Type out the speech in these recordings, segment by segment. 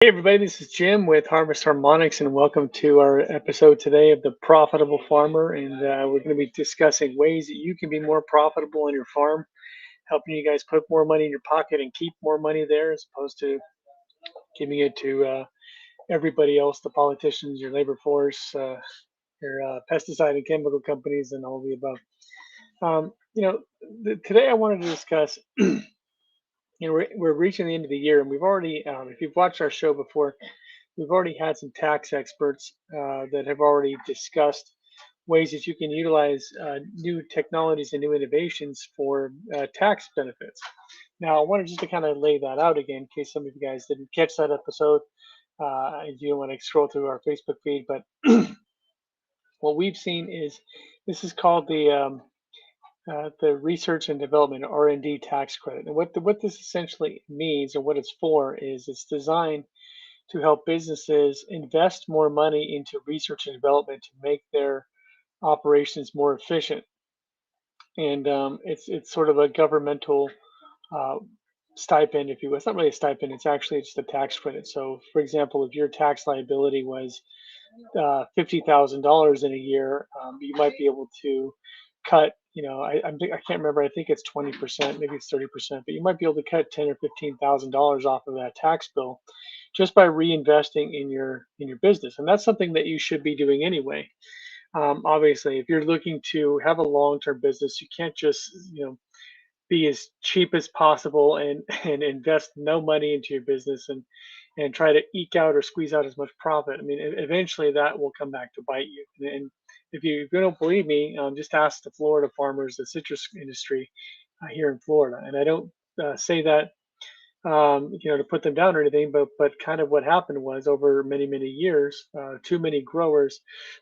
Hey everybody, this is Jim with Harvest Harmonics, and welcome to our episode today of the Profitable Farmer. And we're going to be discussing ways that you can be more profitable on your farm, helping you guys put more money in your pocket and keep more money there, as opposed to giving it to everybody else, the politicians, your labor force, your pesticide and chemical companies, and all the above. Today I wanted to discuss. We're reaching the end of the year, and we've already, if you've watched our show before, we've already had some tax experts that have already discussed ways that you can utilize new technologies and new innovations for tax benefits. Now, I wanted just to kind of lay that out again in case some of you guys didn't catch that episode and you don't want to scroll through our Facebook feed. But what we've seen is this is called the research and development (R&D) tax credit. And what this essentially means and what it's for is it's designed to help businesses invest more money into research and development to make their operations more efficient. And it's sort of a governmental uh, stipend, if you will. It's not really a stipend; it's actually just a tax credit. So, for example, if your tax liability was $50,000 in a year, you might be able to cut. I can't remember. I think it's 20%, maybe it's 30%, but you might be able to cut $10,000 or $15,000 off of that tax bill just by reinvesting in your business, and that's something that you should be doing anyway. Obviously, if you're looking to have a long-term business, you can't just be as cheap as possible and and invest no money into your business and try to eke out or squeeze out as much profit. I mean, eventually that will come back to bite you. And if you don't believe me, just ask the Florida farmers, the citrus industry here in Florida. And I don't say that to put them down or anything, but kind of what happened was over many years, too many growers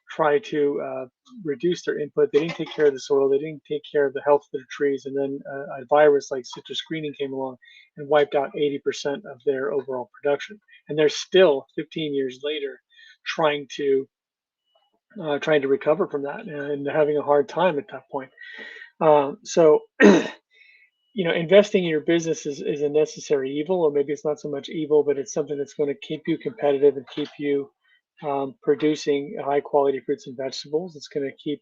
tried to reduce their input. They didn't take care of the soil. They didn't take care of the health of their trees, and then a virus like citrus greening came along and wiped out 80% of their overall production. And they're still 15 years later trying to recover from that, and they're having a hard time at that point. So investing in your business is a necessary evil, or maybe it's not so much evil, but it's something that's going to keep you competitive and keep you producing high quality fruits and vegetables. It's going to keep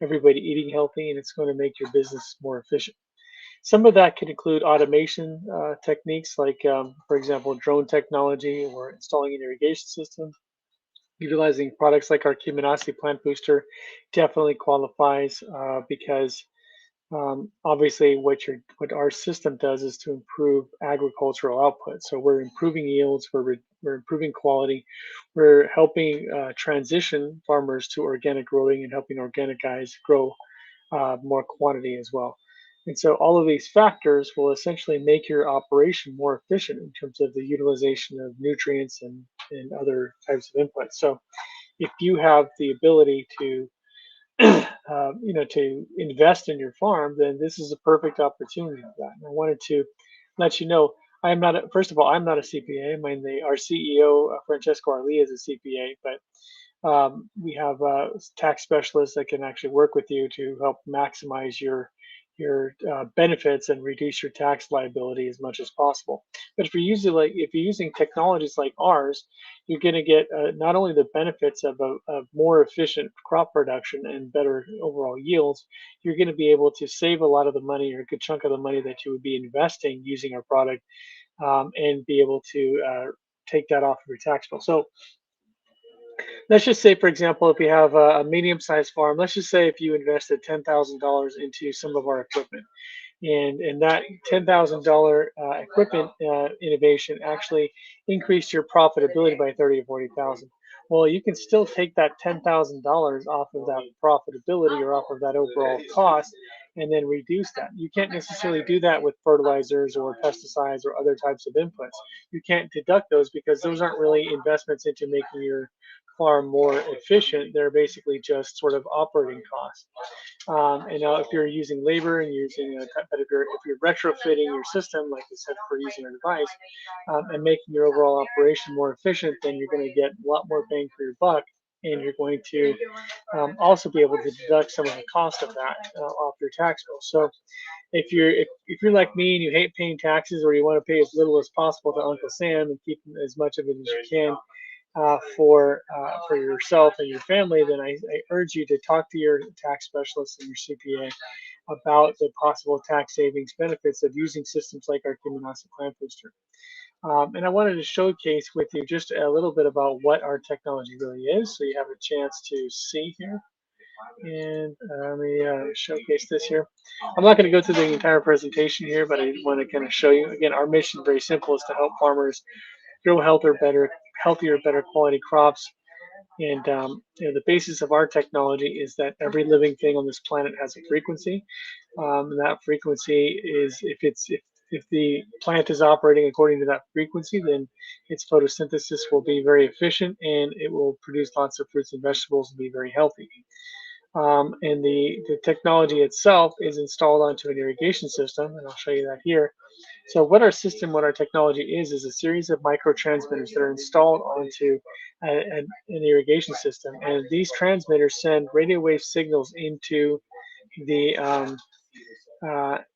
everybody eating healthy, and it's going to make your business more efficient. Some of that could include automation techniques, like, for example, drone technology or installing an irrigation system. Utilizing products like our Cumulative plant booster definitely qualifies because obviously, what our system does is to improve agricultural output. So we're improving yields, we're improving quality, we're helping transition farmers to organic growing and helping organic guys grow more quantity as well. And so all of these factors will essentially make your operation more efficient in terms of the utilization of nutrients and other types of inputs. So if you have the ability to to invest in your farm, then this is a perfect opportunity for that. And I wanted to let you know, I'm not, first of all, I'm not a CPA. I mean, our CEO, Francesco Arlia, is a CPA, but we have tax specialists that can actually work with you to help maximize your benefits and reduce your tax liability as much as possible. But if you're using technologies like ours, you're going to get not only the benefits of a more efficient crop production and better overall yields, you're going to be able to save a lot of the money or a good chunk of the money that you would be investing using our product, and be able to take that off of your tax bill. So let's just say, for example, if you have a medium-sized farm, let's just say if you invested $10,000 into some of our equipment, and that $10,000 equipment innovation actually increased your profitability by 30 or 40,000. Well, you can still take that $10,000 off of that profitability or off of that overall cost and then reduce that. You can't necessarily do that with fertilizers or pesticides or other types of inputs. You can't deduct those because those aren't really investments into making your farm more efficient. They're basically just sort of operating costs. And now, if you're using labor and using but if you're retrofitting your system, like I said, for using our device, and making your overall operation more efficient, then you're going to get a lot more bang for your buck and you're going to also be able to deduct some of the cost of that off your tax bill. So if you're like me and you hate paying taxes, or you want to pay as little as possible to Uncle Sam and keep as much of it as you can for yourself and your family, then I urge you to talk to your tax specialist and your CPA about the possible tax savings benefits of using systems like our Cumulative Plant Booster. And I wanted to showcase with you just a little bit about what our technology really is, so you have a chance to see here. And let me showcase this here. I'm not going to go through the entire presentation here, but I want to kind of show you. Again, our mission, very simple, is to help farmers grow healthier, better quality crops. And the basis of our technology is that every living thing on this planet has a frequency. And that frequency is, if the plant is operating according to that frequency, then its photosynthesis will be very efficient and it will produce lots of fruits and vegetables and be very healthy. And the technology itself is installed onto an irrigation system, and I'll show you that here. So what our technology is a series of microtransmitters that are installed onto an irrigation system, and these transmitters send radio wave signals the um,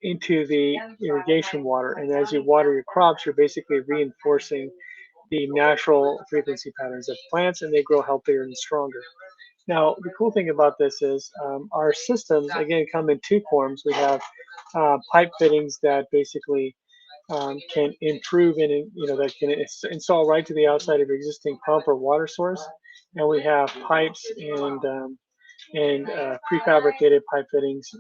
into the irrigation water. And as you water your crops, you're basically reinforcing the natural frequency patterns of plants, and they grow healthier and stronger. Now, the cool thing about this is our systems, again, come in two forms. We have pipe fittings that basically can improve and that can install right to the outside of your existing pump or water source. And we have pipes and prefabricated pipe fittings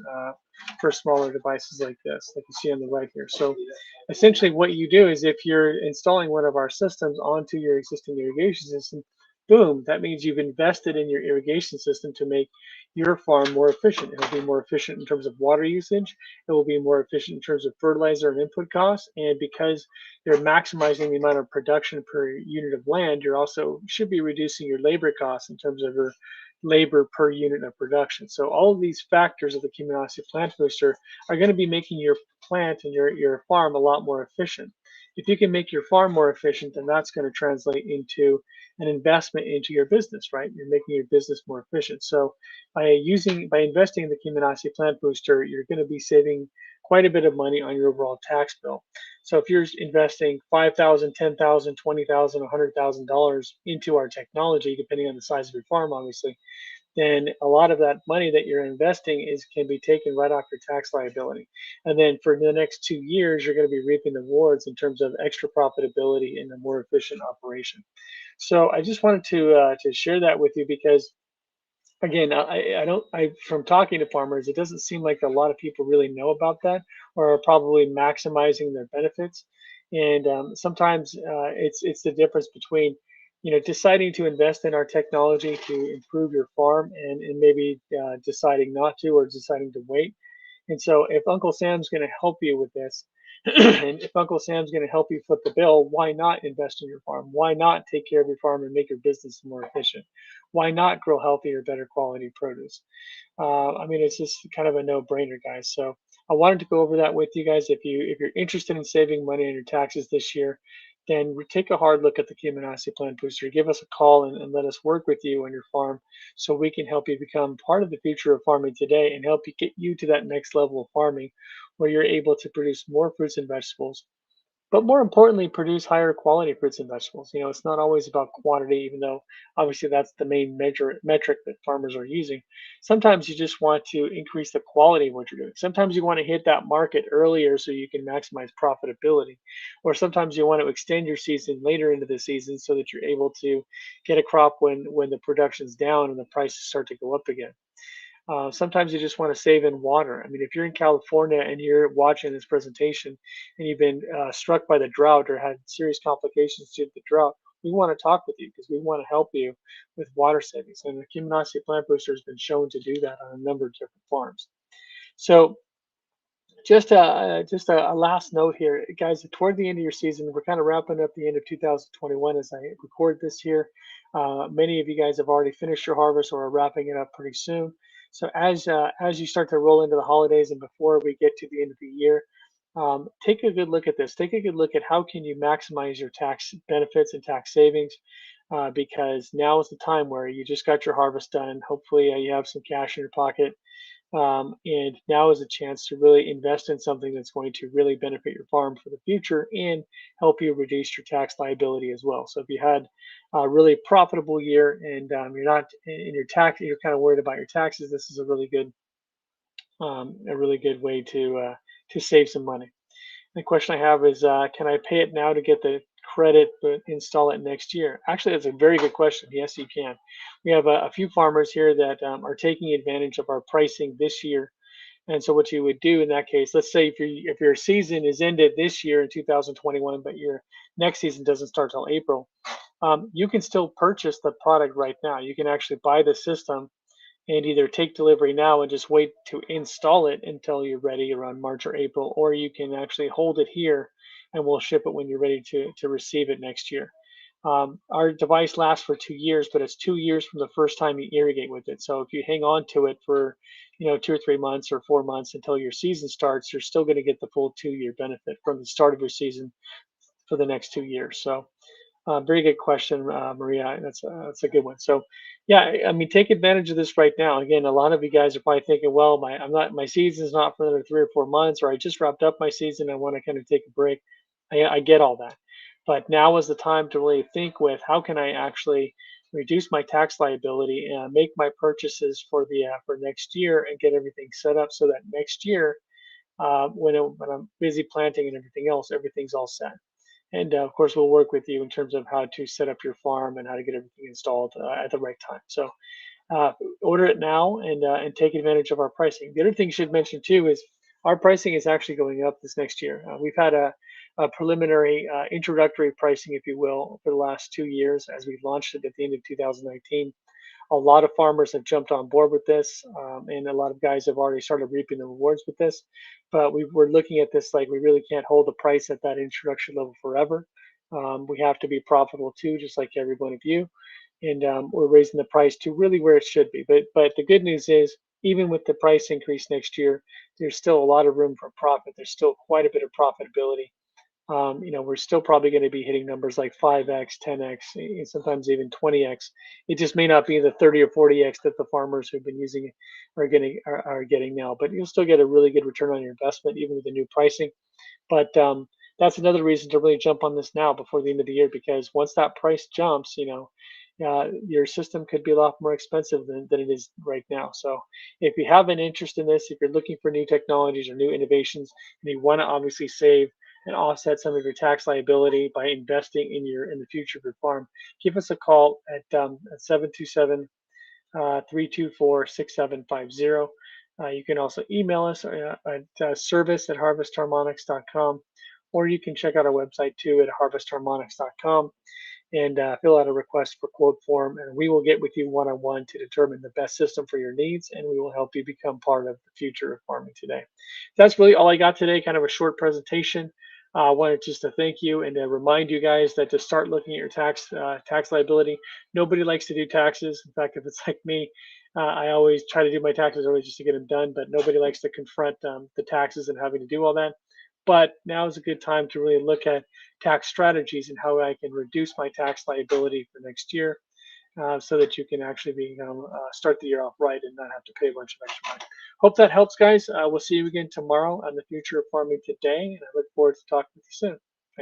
for smaller devices like this, like you see on the right here. So essentially what you do is, if you're installing one of our systems onto your existing irrigation system, boom, that means you've invested in your irrigation system to make your farm more efficient. It'll be more efficient in terms of water usage. It will be more efficient in terms of fertilizer and input costs. And because you're maximizing the amount of production per unit of land, you're also should be reducing your labor costs in terms of your labor per unit of production. So all of these factors of the Cumulative Plant Booster are going to be making your plant and your farm a lot more efficient. If you can make your farm more efficient, then that's going to translate into an investment into your business, right? You're making your business more efficient. So by investing in the Cumulative Plant Booster, you're going to be saving quite a bit of money on your overall tax bill. So if you're investing $5,000, $10,000, $20,000, $100,000 into our technology, depending on the size of your farm, obviously, then a lot of that money that you're investing is can be taken right off your tax liability. And then for the next 2 years, you're going to be reaping the rewards in terms of extra profitability and a more efficient operation. So I just wanted to share that with you because, again, I don't I from talking to farmers, it doesn't seem like a lot of people really know about that or are probably maximizing their benefits. And sometimes it's the difference between deciding to invest in our technology to improve your farm and maybe deciding not to, or deciding to wait. And so if Uncle Sam's going to help you with this, and if Uncle Sam's going to help you foot the bill, why not invest in your farm? Why not take care of your farm and make your business more efficient? Why not grow healthier, better quality produce? I mean, it's just kind of a no-brainer, guys. So I wanted to go over that with you guys. If you're interested in saving money on your taxes this year, then take a hard look at the Cumulative Plant Booster. Give us a call and let us work with you on your farm so we can help you become part of the future of farming today and help you get you to that next level of farming where you're able to produce more fruits and vegetables, but more importantly, produce higher quality fruits and vegetables. It's not always about quantity, even though obviously that's the main metric that farmers are using. Sometimes you just want to increase the quality of what you're doing. Sometimes you want to hit that market earlier so you can maximize profitability, or sometimes you want to extend your season later into the season so that you're able to get a crop when the production's down and the prices start to go up again. Sometimes you just want to save in water. I mean, if you're in California and you're watching this presentation and you've been struck by the drought or had serious complications due to the drought, we want to talk with you because we want to help you with water savings. And the Cumulative Plant Booster has been shown to do that on a number of different farms. So just a last note here, guys. Toward the end of your season, we're kind of wrapping up the end of 2021 as I record this here. Many of you guys have already finished your harvest or are wrapping it up pretty soon. So as you start to roll into the holidays and before we get to the end of the year, take a good look at this. Take a good look at how can you maximize your tax benefits and tax savings. because now is the time where you just got your harvest done. Hopefully, you have some cash in your pocket, and now is a chance to really invest in something that's going to really benefit your farm for the future and help you reduce your tax liability as well. So if you had a really profitable year and you're not in your tax, you're kind of worried about your taxes, this is a really good way to save some money. The question I have is, can I pay it now to get the credit but install it next year? Actually, that's a very good question. Yes, you can. We have a few farmers here that are taking advantage of our pricing this year. And so what you would do in that case, let's say if your season is ended this year in 2021, but your next season doesn't start till April, you can still purchase the product right now. You can actually buy the system and either take delivery now and just wait to install it until you're ready around March or April, or you can actually hold it here and we'll ship it when you're ready to receive it next year. Our device lasts for 2 years, but it's 2 years from the first time you irrigate with it. So if you hang on to it for 2 or 3 months or 4 months until your season starts, you're still going to get the full 2 year benefit from the start of your season for the next 2 years. So very good question, Maria. That's a good one. So, yeah, I mean, take advantage of this right now. Again, a lot of you guys are probably thinking, well, my season's not for another 3 or 4 months, or I just wrapped up my season. I want to kind of take a break. I get all that, but now is the time to really think with how can I actually reduce my tax liability and make my purchases for next year and get everything set up so that next year, when I'm busy planting and everything else, everything's all set. And of course, we'll work with you in terms of how to set up your farm and how to get everything installed at the right time. So uh, order it now and take advantage of our pricing. The other thing you should mention too is our pricing is actually going up this next year. We've had a preliminary introductory pricing, if you will, for the last 2 years as we launched it at the end of 2019. A lot of farmers have jumped on board with this, and a lot of guys have already started reaping the rewards with this. But we're looking at this like we really can't hold the price at that introduction level forever. We have to be profitable too, just like every one of you. And we're raising the price to really where it should be. But the good news is, even with the price increase next year, there's still a lot of room for profit. There's still quite a bit of profitability. We're still probably going to be hitting numbers like 5x, 10x, and sometimes even 20x. It just may not be the 30 or 40x that the farmers who've been using it are getting now. But you'll still get a really good return on your investment, even with the new pricing. But that's another reason to really jump on this now before the end of the year, because once that price jumps, your system could be a lot more expensive than it is right now. So if you have an interest in this, if you're looking for new technologies or new innovations, and you want to obviously save and offset some of your tax liability by investing in the future of your farm, give us a call at 727 324 6750. You can also email us at service at harvestharmonics.com, or you can check out our website too at harvestharmonics.com and fill out a request for quote form, and we will get with you one on one to determine the best system for your needs, and we will help you become part of the future of farming today. That's really all I got today, kind of a short presentation. I wanted just to thank you and to remind you guys that to start looking at your tax liability. Nobody likes to do taxes. In fact, if it's like me, I always try to do my taxes early just to get them done, but nobody likes to confront the taxes and having to do all that. But now is a good time to really look at tax strategies and how I can reduce my tax liability for next year, so that you can actually start the year off right and not have to pay a bunch of extra money. Hope that helps, guys. We'll see you again tomorrow on the future of farming today, and I look forward to talking with you soon.